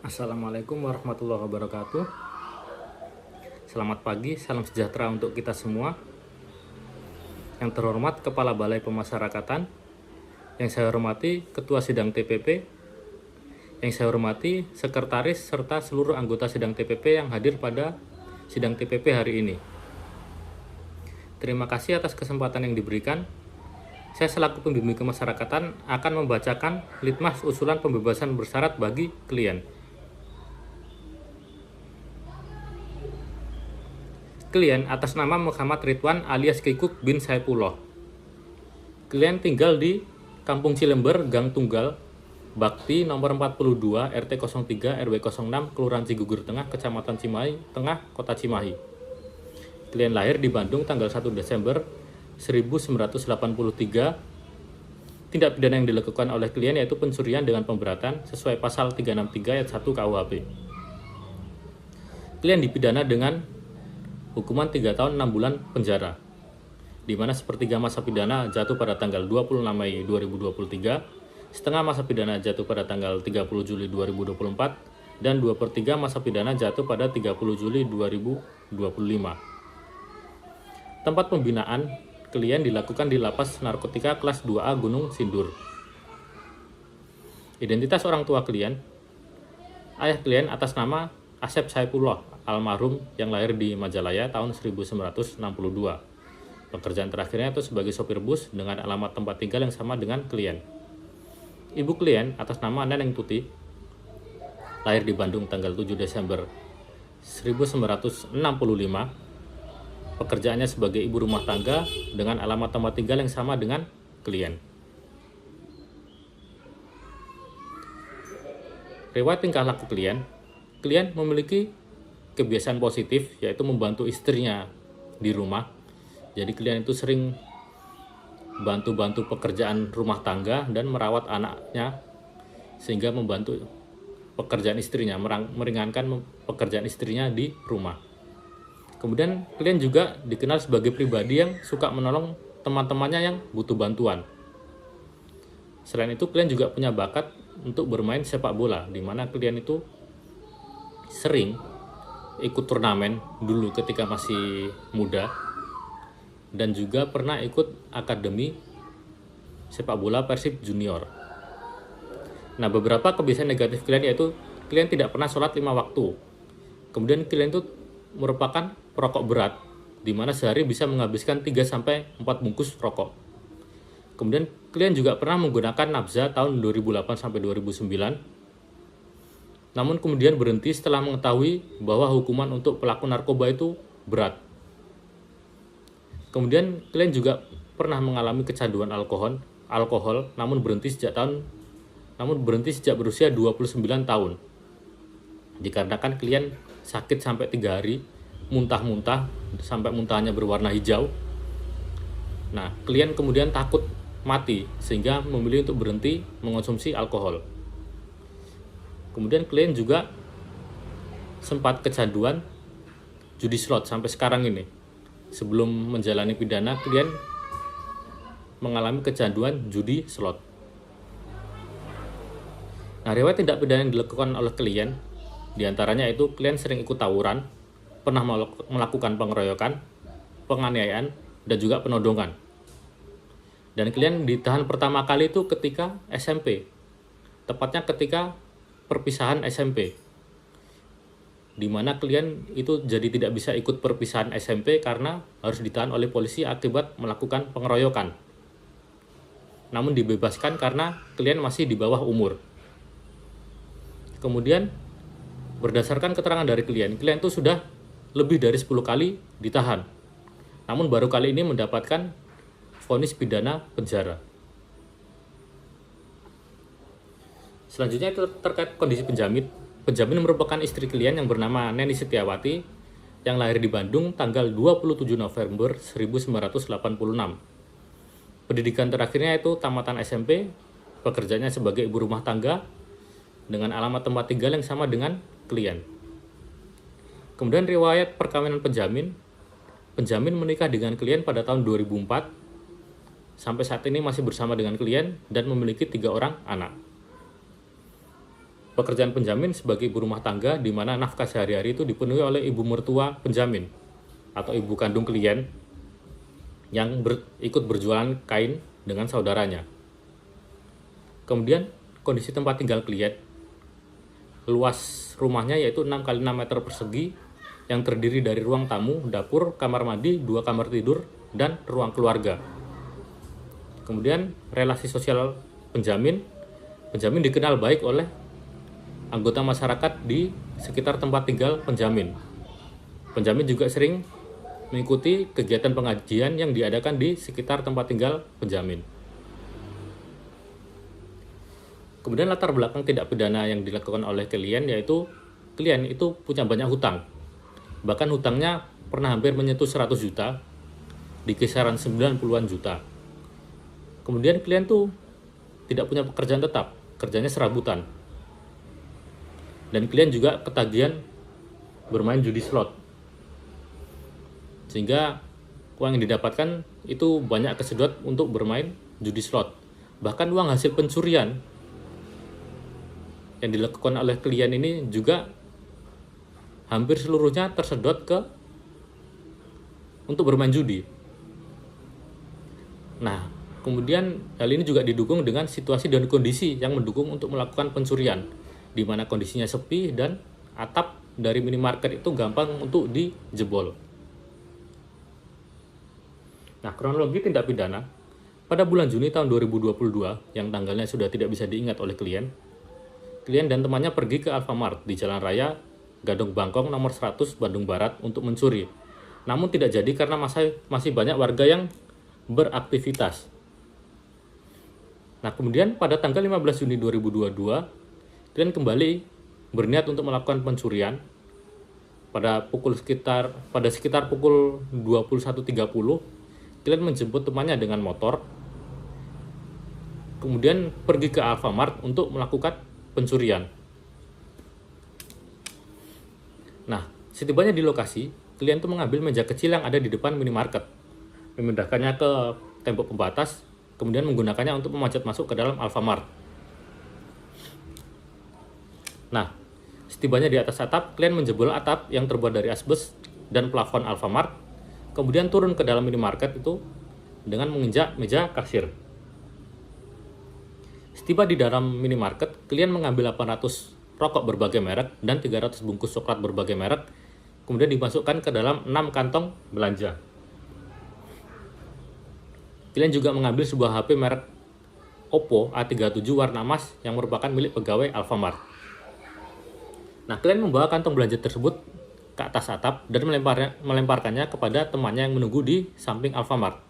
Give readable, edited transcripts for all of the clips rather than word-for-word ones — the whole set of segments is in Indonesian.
Assalamualaikum warahmatullahi wabarakatuh. Selamat pagi, salam sejahtera untuk kita semua. Yang terhormat Kepala Balai Pemasyarakatan, yang saya hormati Ketua Sidang TPP, yang saya hormati Sekretaris serta seluruh anggota Sidang TPP yang hadir pada Sidang TPP hari ini. Terima kasih atas kesempatan yang diberikan. Saya selaku pembimbing kemasyarakatan akan membacakan litmas usulan pembebasan bersyarat bagi klien. Klien atas nama Muhammad Ridwan alias Kikuk bin Saipullah. Klien tinggal di Kampung Cilember, Gang Tunggal, Bakti nomor 42, RT 03, RW 06, Kelurahan Cigugur Tengah, Kecamatan Cimahi Tengah, Kota Cimahi. Klien lahir di Bandung tanggal 1 Desember 1983. Tindak pidana yang dilakukan oleh klien yaitu pencurian dengan pemberatan sesuai pasal 363 ayat 1 KUHP. Klien dipidana dengan hukuman 3 tahun 6 bulan penjara, di mana sepertiga masa pidana jatuh pada tanggal 26 Mei 2023, setengah masa pidana jatuh pada tanggal 30 Juli 2024, dan 2/3 masa pidana jatuh pada 30 Juli 2025. Tempat pembinaan klien dilakukan di Lapas Narkotika Kelas 2A Gunung Sindur. Identitas orang tua klien: ayah klien atas nama Asep Saipullah almarhum yang lahir di Majalaya tahun 1962. Pekerjaan terakhirnya itu sebagai sopir bus dengan alamat tempat tinggal yang sama dengan klien. Ibu klien atas nama Neneng Tuti lahir di Bandung tanggal 7 Desember 1965. Pekerjaannya sebagai ibu rumah tangga dengan alamat tempat tinggal yang sama dengan klien. Riwayat tingkah laku klien memiliki kebiasaan positif, yaitu membantu istrinya di rumah. Jadi klien itu sering bantu-bantu pekerjaan rumah tangga dan merawat anaknya, sehingga membantu pekerjaan istrinya, meringankan pekerjaan istrinya di rumah. Kemudian klien juga dikenal sebagai pribadi yang suka menolong teman-temannya yang butuh bantuan. Selain itu, klien juga punya bakat untuk bermain sepak bola, di mana klien itu sering ikut turnamen dulu ketika masih muda, dan juga pernah ikut akademi sepak bola Persib Junior. Nah, beberapa kebiasaan negatif klien yaitu klien tidak pernah sholat 5 waktu. Kemudian klien itu merupakan perokok berat, di mana sehari bisa menghabiskan 3-4 bungkus rokok. Kemudian klien juga pernah menggunakan nafza tahun 2008-2009, namun kemudian berhenti setelah mengetahui bahwa hukuman untuk pelaku narkoba itu berat. Kemudian klien juga pernah mengalami kecanduan alkohol, namun berhenti sejak berusia 29 tahun. Dikarenakan klien sakit sampai 3 hari, muntah-muntah sampai muntahnya berwarna hijau. Nah, klien kemudian takut mati sehingga memilih untuk berhenti mengonsumsi alkohol. Kemudian klien juga sempat kecanduan judi slot sampai sekarang ini. Sebelum menjalani pidana, klien mengalami kecanduan judi slot. Nah, riwayat tindak pidana yang dilakukan oleh klien diantaranya itu klien sering ikut tawuran, pernah melakukan pengeroyokan, penganiayaan, dan juga penodongan. Dan klien ditahan pertama kali itu ketika SMP, tepatnya ketika perpisahan SMP, di mana klien itu jadi tidak bisa ikut perpisahan SMP karena harus ditahan oleh polisi akibat melakukan pengeroyokan. Namun dibebaskan karena klien masih di bawah umur. Kemudian berdasarkan keterangan dari klien itu sudah lebih dari 10 kali ditahan. Namun baru kali ini mendapatkan vonis pidana penjara. Selanjutnya itu terkait kondisi penjamin. Penjamin merupakan istri klien yang bernama Neni Setiawati yang lahir di Bandung tanggal 27 November 1986. Pendidikan terakhirnya itu tamatan SMP, pekerjaannya sebagai ibu rumah tangga dengan alamat tempat tinggal yang sama dengan klien. Kemudian riwayat perkawinan penjamin menikah dengan klien pada tahun 2004, sampai saat ini masih bersama dengan klien dan memiliki 3 orang anak. pekerjaan penjamin sebagai ibu rumah tangga di mana nafkah sehari-hari itu dipenuhi oleh ibu mertua penjamin atau ibu kandung klien yang ikut berjualan kain dengan saudaranya. Kemudian kondisi tempat tinggal klien, luas rumahnya yaitu 6 x 6 meter persegi yang terdiri dari ruang tamu, dapur, kamar mandi, 2 kamar tidur, dan ruang keluarga. Kemudian relasi sosial penjamin dikenal baik oleh anggota masyarakat di sekitar tempat tinggal penjamin. Penjamin juga sering mengikuti kegiatan pengajian yang diadakan di sekitar tempat tinggal penjamin. Kemudian latar belakang tindak pidana yang dilakukan oleh klien yaitu klien itu punya banyak hutang. Bahkan hutangnya pernah hampir menyentuh 100 juta, di kisaran 90-an juta. Kemudian klien tuh tidak punya pekerjaan tetap, kerjanya serabutan. Dan klien juga ketagihan bermain judi slot. Sehingga uang yang didapatkan itu banyak kesedot untuk bermain judi slot. Bahkan uang hasil pencurian yang dilakukan oleh klien ini juga hampir seluruhnya tersedot untuk bermain judi. Nah, kemudian hal ini juga didukung dengan situasi dan kondisi yang mendukung untuk melakukan pencurian, di mana kondisinya sepi dan atap dari minimarket itu gampang untuk dijebol. Nah, kronologi tindak pidana pada bulan Juni tahun 2022 yang tanggalnya sudah tidak bisa diingat oleh klien dan temannya pergi ke Alfamart di Jalan Raya Gading Bangkong nomor 100 Bandung Barat untuk mencuri. Namun tidak jadi karena masih banyak warga yang beraktivitas. Nah, kemudian pada tanggal 15 Juni 2022 klien kembali berniat untuk melakukan pencurian pada sekitar pukul 21.30. Klien menjemput temannya dengan motor, kemudian pergi ke Alfamart untuk melakukan pencurian. Nah, setibanya di lokasi, klien itu mengambil meja kecil yang ada di depan minimarket, memindahkannya ke tembok pembatas, kemudian menggunakannya untuk memanjat masuk ke dalam Alfamart. Nah, setibanya di atas atap, klien menjebol atap yang terbuat dari asbes dan plafon Alfamart, kemudian turun ke dalam minimarket itu dengan menginjak meja kasir. Setiba di dalam minimarket, klien mengambil 800 rokok berbagai merek dan 300 bungkus coklat berbagai merek, kemudian dimasukkan ke dalam 6 kantong belanja. Klien juga mengambil sebuah HP merek Oppo A37 warna emas yang merupakan milik pegawai Alfamart. Nah, klien membawa kantong belanja tersebut ke atas atap dan melemparkannya kepada temannya yang menunggu di samping Alfamart.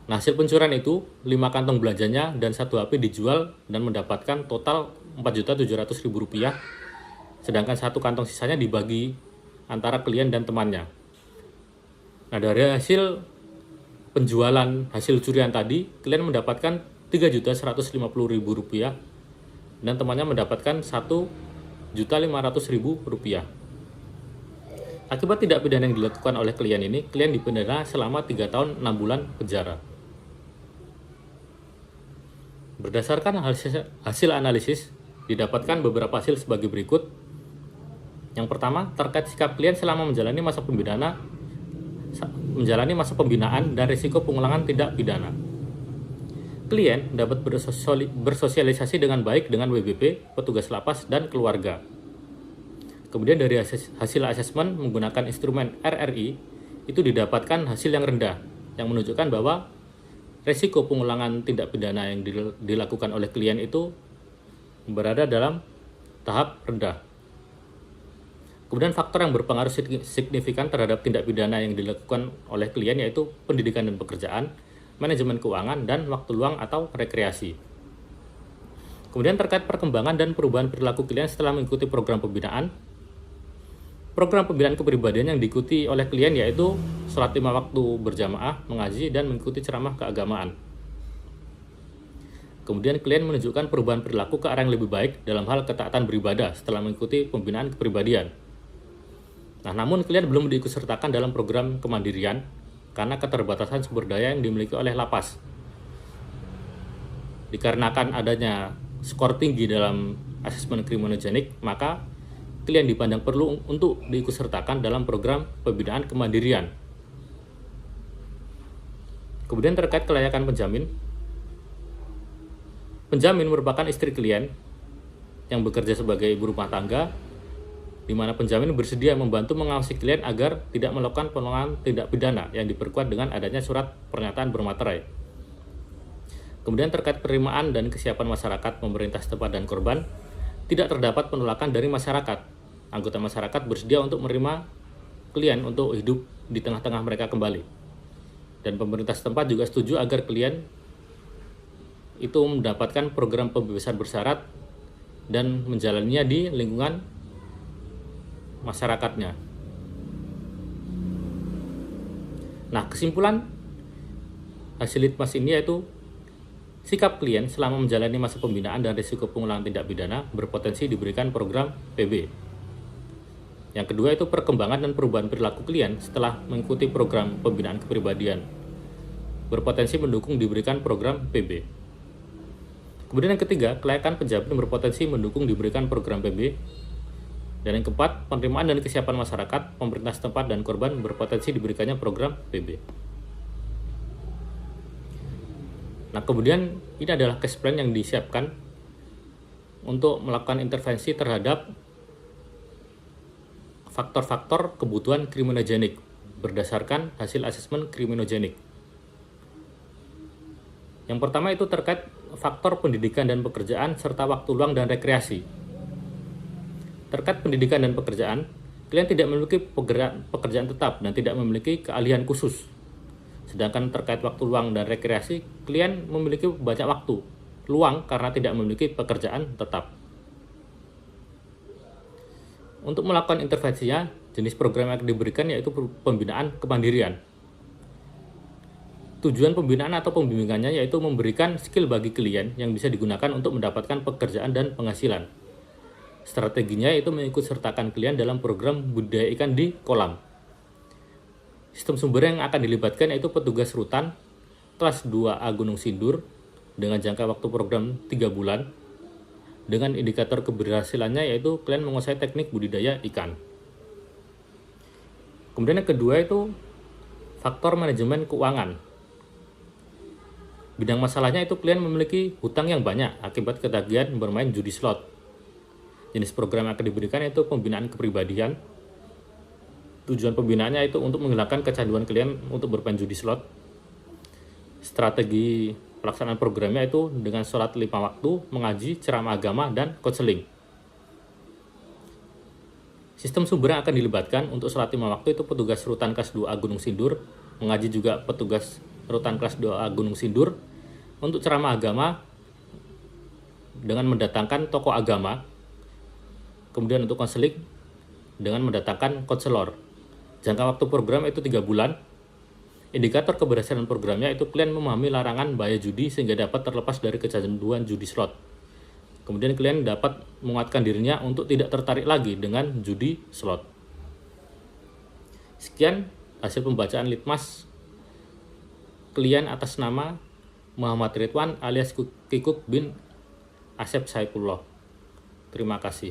Nah, hasil pencurian itu 5 kantong belanjanya dan 1 HP dijual dan mendapatkan total Rp4.700.000, sedangkan 1 kantong sisanya dibagi antara klien dan temannya. Nah, dari hasil penjualan hasil curian tadi, klien mendapatkan Rp3.150.000 dan temannya mendapatkan Rp1.500.000. Akibat tindak pidana yang dilakukan oleh klien ini, klien dipidana selama 3 tahun 6 bulan penjara. Berdasarkan hasil analisis, didapatkan beberapa hasil sebagai berikut. Yang pertama, terkait sikap klien selama menjalani masa pembinaan dan risiko pengulangan tindak pidana. Klien dapat bersosialisasi dengan baik dengan WBP, petugas lapas, dan keluarga. Kemudian dari hasil asesmen menggunakan instrumen RRI, itu didapatkan hasil yang rendah, yang menunjukkan bahwa risiko pengulangan tindak pidana yang dilakukan oleh klien itu berada dalam tahap rendah. Kemudian faktor yang berpengaruh signifikan terhadap tindak pidana yang dilakukan oleh klien yaitu pendidikan dan pekerjaan, manajemen keuangan, dan waktu luang atau rekreasi. Kemudian terkait perkembangan dan perubahan perilaku klien setelah mengikuti program pembinaan. Program pembinaan kepribadian yang diikuti oleh klien yaitu sholat 5 waktu berjamaah, mengaji, dan mengikuti ceramah keagamaan. Kemudian klien menunjukkan perubahan perilaku ke arah yang lebih baik dalam hal ketaatan beribadah setelah mengikuti pembinaan kepribadian. Nah, namun klien belum diikutsertakan dalam program kemandirian karena keterbatasan sumber daya yang dimiliki oleh lapas. Dikarenakan adanya skor tinggi dalam asesmen kriminogenik, maka klien dipandang perlu untuk diikutsertakan dalam program pembinaan kemandirian. Kemudian terkait kelayakan penjamin. Penjamin merupakan istri klien yang bekerja sebagai ibu rumah tangga, di mana penjamin bersedia membantu mengawasi klien agar tidak melakukan pelanggaran tindak pidana yang diperkuat dengan adanya surat pernyataan bermaterai. Kemudian terkait penerimaan dan kesiapan masyarakat, pemerintah setempat, dan korban, tidak terdapat penolakan dari masyarakat. Anggota masyarakat bersedia untuk menerima klien untuk hidup di tengah-tengah mereka kembali. Dan pemerintah setempat juga setuju agar klien itu mendapatkan program pembebasan bersyarat dan menjalaninya di lingkungan masyarakatnya. Nah, kesimpulan hasil litmas ini yaitu sikap klien selama menjalani masa pembinaan dan risiko pengulangan tindak pidana berpotensi diberikan program PB. Yang kedua itu perkembangan dan perubahan perilaku klien setelah mengikuti program pembinaan kepribadian berpotensi mendukung diberikan program PB. Kemudian yang ketiga, kelayakan penjamin berpotensi mendukung diberikan program PB. Dan yang keempat, penerimaan dan kesiapan masyarakat, pemerintah setempat, dan korban berpotensi diberikannya program PB. Nah, kemudian ini adalah case plan yang disiapkan untuk melakukan intervensi terhadap faktor-faktor kebutuhan kriminogenik berdasarkan hasil asesmen kriminogenik. Yang pertama itu terkait faktor pendidikan dan pekerjaan serta waktu luang dan rekreasi. Terkait pendidikan dan pekerjaan, klien tidak memiliki pekerjaan tetap dan tidak memiliki keahlian khusus. Sedangkan terkait waktu luang dan rekreasi, klien memiliki banyak waktu luang karena tidak memiliki pekerjaan tetap. Untuk melakukan intervensinya, jenis program yang diberikan yaitu pembinaan kemandirian. Tujuan pembinaan atau pembimbingannya yaitu memberikan skill bagi klien yang bisa digunakan untuk mendapatkan pekerjaan dan penghasilan. Strateginya yaitu mengikutsertakan klien dalam program budidaya ikan di kolam. Sistem sumber yang akan dilibatkan yaitu petugas rutan kelas 2A Gunung Sindur dengan jangka waktu program 3 bulan dengan indikator keberhasilannya yaitu klien menguasai teknik budidaya ikan. Kemudian yang kedua itu faktor manajemen keuangan. Bidang masalahnya itu klien memiliki hutang yang banyak akibat ketagihan bermain judi slot. Jenis program yang akan diberikan yaitu pembinaan kepribadian. Tujuan pembinaannya itu untuk menghilangkan kecanduan klien untuk bermain judi slot. Strategi pelaksanaan programnya itu dengan sholat 5 waktu, mengaji, ceramah agama, dan konseling. Sistem sumber yang akan dilibatkan untuk sholat 5 waktu itu petugas rutan kelas 2A Gunung Sindur, mengaji juga petugas rutan kelas 2A Gunung Sindur. Untuk ceramah agama dengan mendatangkan tokoh agama. Kemudian untuk konseling dengan mendatangkan konselor. Jangka waktu program itu 3 bulan. Indikator keberhasilan programnya itu klien memahami larangan bahaya judi sehingga dapat terlepas dari kecanduan judi slot. Kemudian klien dapat menguatkan dirinya untuk tidak tertarik lagi dengan judi slot. Sekian hasil pembacaan litmas klien atas nama Muhammad Ridwan alias Kikuk bin Asep Saipullah. Terima kasih.